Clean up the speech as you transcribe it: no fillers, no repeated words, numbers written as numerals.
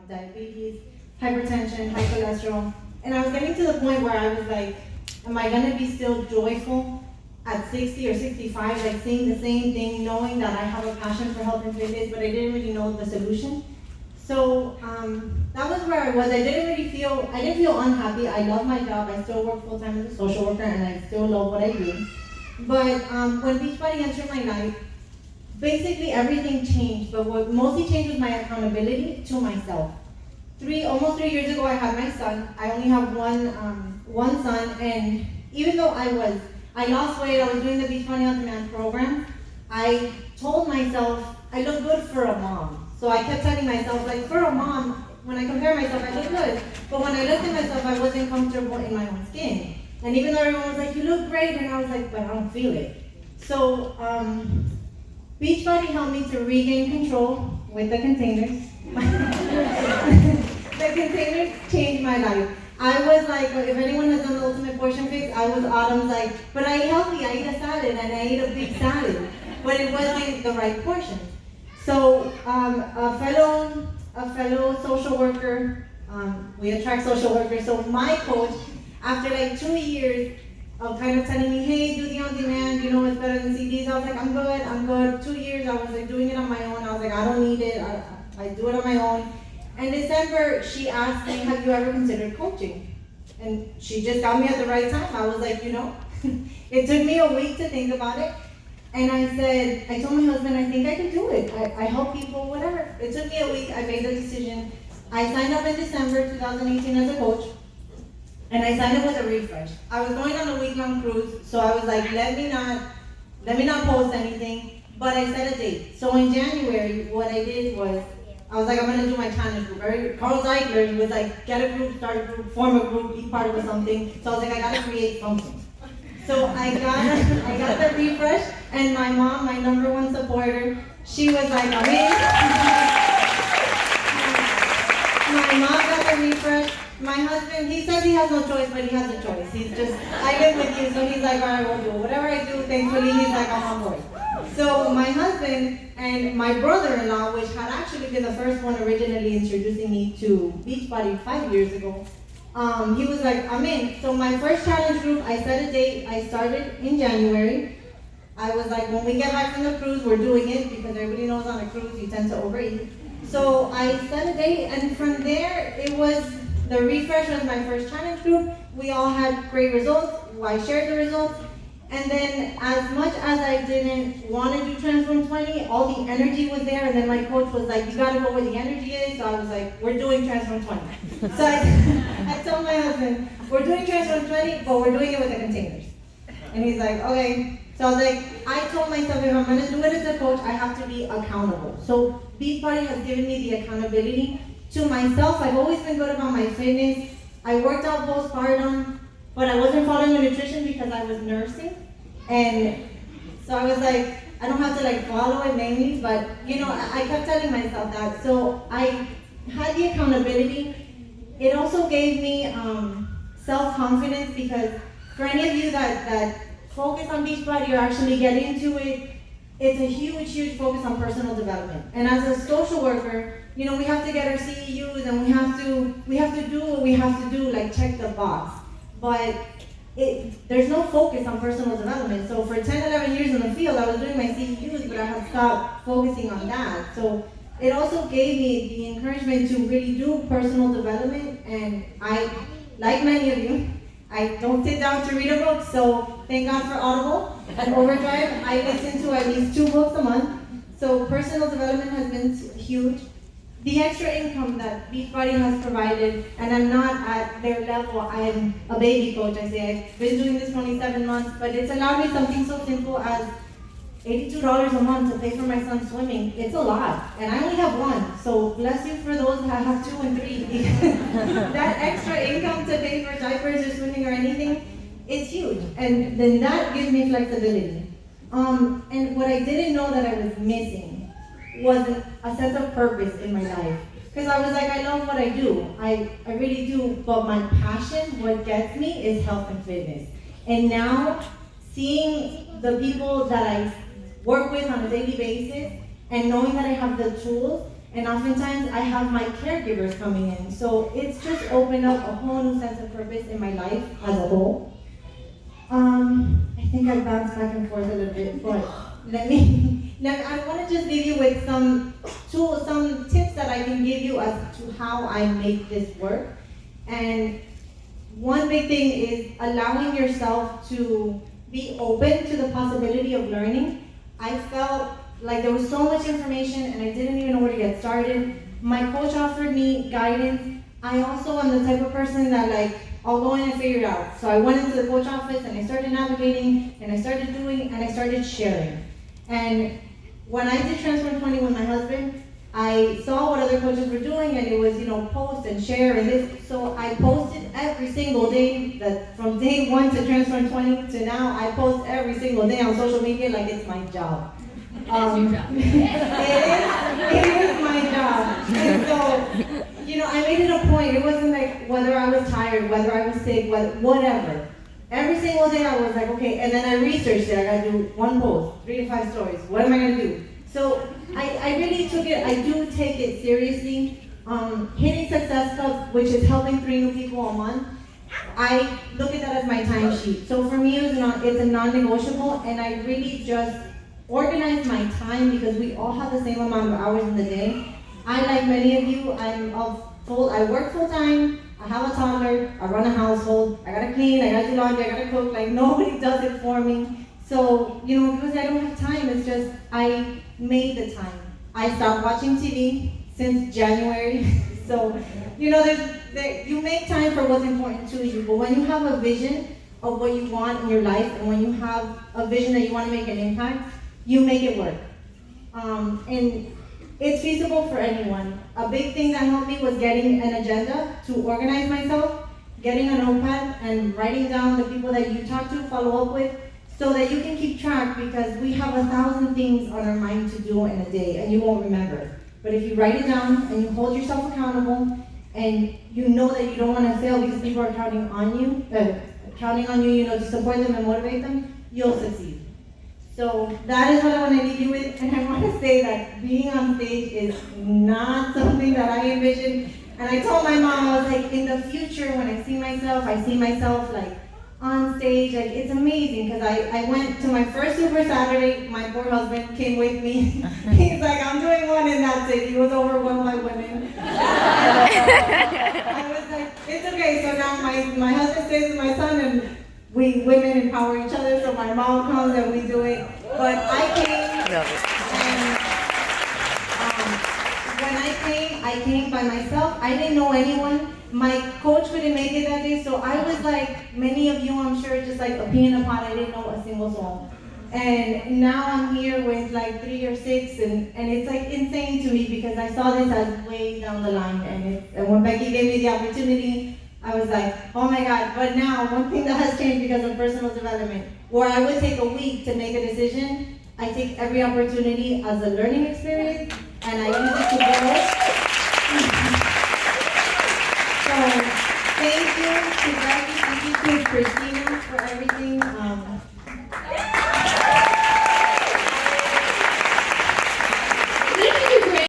diabetes, hypertension, high cholesterol. And I was getting to the point where I was like, am I gonna be still joyful at 60 or 65, like seeing the same thing, knowing that I have a passion for health and fitness, but I didn't really know the solution. So that was where I was. I didn't feel unhappy. I love my job. I still work full time as a social worker, and I still love what I do. But when Beachbody entered my life, basically everything changed. But what mostly changed was my accountability to myself. Almost 3 years ago, I had my son. I only have one son, and even though I lost weight, I was doing the Beachbody On Demand program, I told myself I look good for a mom. So I kept telling myself, like, for a mom, when I compare myself, I look good. But when I looked at myself, I wasn't comfortable in my own skin. And even though everyone was like, you look great, and I was like, but I don't feel it. So Beachbody helped me to regain control with the containers. The containers changed my life. I was like, if anyone has done the Ultimate Portion Fix, I was Autumn's like, but I eat healthy, I eat a salad, and I eat a big salad. But it wasn't the right portion. So a fellow social worker, we attract social workers, so my coach, after like 2 years of kind of telling me, hey, do the on-demand, you know, it's better than CDs, I was like, I'm good. 2 years, I was like doing it on my own. I was like, I don't need it, I do it on my own. In December, she asked me, have you ever considered coaching? And she just got me at the right time. I was like, you know, it took me a week to think about it. And I told my husband, I think I can do it. I help people, whatever. It took me a week, I made the decision. I signed up in December 2018 as a coach, and I signed up with a refresh. I was going on a week-long cruise, so I was like, let me not post anything, but I set a date. So in January, what I did was, I was like, I'm gonna do my challenge group. Carl Zeigler was like, get a group, start a group, form a group, be part of something. So I was like, I gotta create something. So I got the refresh, and my mom, my number one supporter, she was like, I'm in. My mom got the refresh. My husband, he says he has no choice, but he has a choice. He's just, I live with you, so he's like, all right, we'll do whatever I do. Thankfully, he's like, I'm on board. So my husband and my brother-in-law, which had actually been the first one originally introducing me to Beachbody 5 years ago, he was like, I'm in. So my first challenge group, I set a date. I started in January. I was like, when we get back from the cruise, we're doing it, because everybody knows on a cruise you tend to overeat. So I set a date, and from there, the refresh was my first challenge group. We all had great results. I shared the results. And then as much as I didn't want to do Transform 20, all the energy was there. And then my coach was like, you got to go where the energy is. So I was like, we're doing Transform 20. So I told my husband, we're doing Transform 20, but we're doing it with the containers. And he's like, okay. So I was like, I told myself, if I'm going to do it as a coach, I have to be accountable. So Beachbody has given me the accountability to myself. I've always been good about my fitness. I worked out postpartum, but I wasn't following the nutrition because I was nursing. And so I was like, I don't have to like follow it mainly, but you know, I kept telling myself that. So I had the accountability. It also gave me self-confidence, because for any of you that focus on Beachbody or actually get into it, it's a huge, huge focus on personal development. And as a social worker, you know, we have to get our CEUs, and we have to do what we have to do, like check the box. But there's no focus on personal development. So for 10, 11 years in the field, I was doing my CEUs, but I had stopped focusing on that. So it also gave me the encouragement to really do personal development. And I, like many of you, I don't sit down to read a book, so thank God for Audible and Overdrive. I listen to at least 2 books a month. So personal development has been huge. The extra income that Beachbody has provided, and I'm not at their level, I'm a baby coach, I say. I've been doing this 27 months, but it's allowed me something so simple as $82 a month to pay for my son swimming. It's a lot, and I only have one, so bless you for those that have 2 and 3. That extra income to pay for diapers or swimming or anything, it's huge, and then that gives me flexibility. And what I didn't know that I was missing was a sense of purpose in my life. Because I was like, I love what I do. I really do, but my passion, what gets me, is health and fitness. And now, seeing the people that I work with on a daily basis, and knowing that I have the tools, And oftentimes I have my caregivers coming in. So it's just opened up a whole new sense of purpose in my life as a whole. I think I bounced back and forth a little bit, but I want to just leave you with some tools, some tips that I can give you as to how I make this work. And one big thing is allowing yourself to be open to the possibility of learning. I felt like there was so much information and I didn't even know where to get started. My coach offered me guidance. I also am the type of person that I'll go in and figure it out. So I went into the coach office and I started navigating and I started doing and I started sharing. And when I did Transform 20 with my husband, I saw what other coaches were doing and it was, post and share and this. So I posted every single day, that from day one to Transform 20 to now, I post every single day on social media like it's my job. It is my job. And so, I made it a point. It wasn't like whether I was tired, whether I was sick, whatever. Every single day I was like, okay, and then I researched it. I gotta do one post, 3 to 5 stories. What am I gonna do? So I really took it, I do take it seriously. Hitting Success Club, which is helping 3 new people a month, I look at that as my timesheet. So for me, it's a non-negotiable, and I really just organize my time because we all have the same amount of hours in the day. I, like many of you, I work full time, I have a toddler, I run a household, I gotta clean, I gotta do laundry, I gotta cook, nobody does it for me. So, because I don't have time, it's just, I made the time. I stopped watching TV since January. So, you make time for what's important to you, but when you have a vision of what you want in your life, and when you have a vision that you want to make an impact, you make it work. And it's feasible for anyone. A big thing that helped me was getting an agenda to organize myself, getting a notepad and writing down the people that you talk to, follow up with, so that you can keep track, because we have 1,000 things on our mind to do in a day and you won't remember. But if you write it down and you hold yourself accountable and you know that you don't want to fail because people are counting on you, to support them and motivate them, you'll succeed. So that is what I want to leave you with, and I want to say that being on stage is not something that I envisioned. And I told my mom, I was like, in the future when I see myself on stage, it's amazing, because I went to my first Super Saturday, my poor husband came with me. He's like, I'm doing one and that's it. He was overwhelmed by women. I was like, it's okay. So now my husband stays with my son and we women empower each other, so my mom comes and we do it. But I came, and when I came by myself. I didn't know anyone. My coach couldn't make it that day, so I was like many of you, I'm sure, just like a pea in a pod. I didn't know a single soul. And now I'm here with 3 or 6, and it's insane to me, because I saw this as way down the line. And when Becky gave me the opportunity, I was like, oh my God. But now, one thing that has changed because of personal development, where I would take a week to make a decision, I take every opportunity as a learning experience, and I use it to grow. So, thank you to Becky, thank you to Christina for everything.